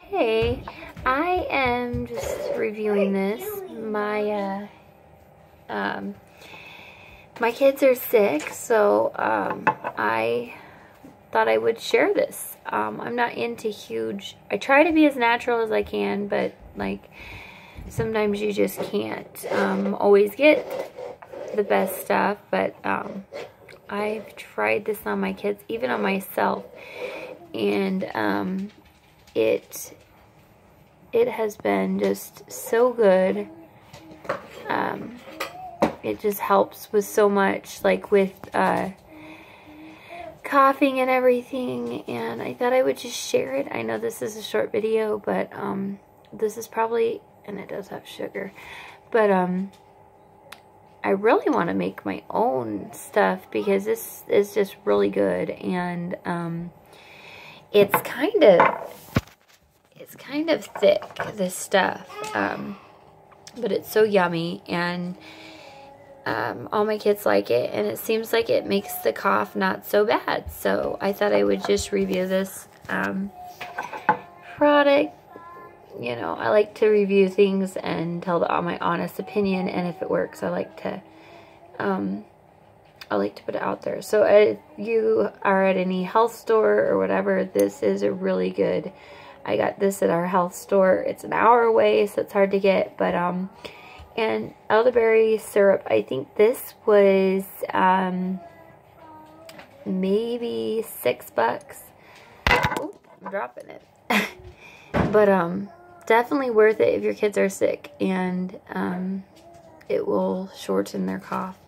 Hey, I am just reviewing this. My kids are sick, so I thought I would share this. I'm not into huge. I try to be as natural as I can, but like sometimes you just can't always get the best stuff. But I've tried this on my kids, even on myself, and it has been just so good. It just helps with so much, like with coughing and everything, and I thought I would just share it. I know this is a short video, but this is probably, and it does have sugar, but I really want to make my own stuff because this is just really good, and it's kind of thick, this stuff, but it's so yummy, and all my kids like it, and it seems like it makes the cough not so bad. So I thought I would just review this product. You know, I like to review things and tell my honest opinion, and if it works, I like to put it out there. So if you are at any health store or whatever, this is a really good. I got this at our health store. It's an hour away, so it's hard to get, but and elderberry syrup, I think this was maybe $6. Oh, I'm dropping it. But definitely worth it if your kids are sick, and it will shorten their cough.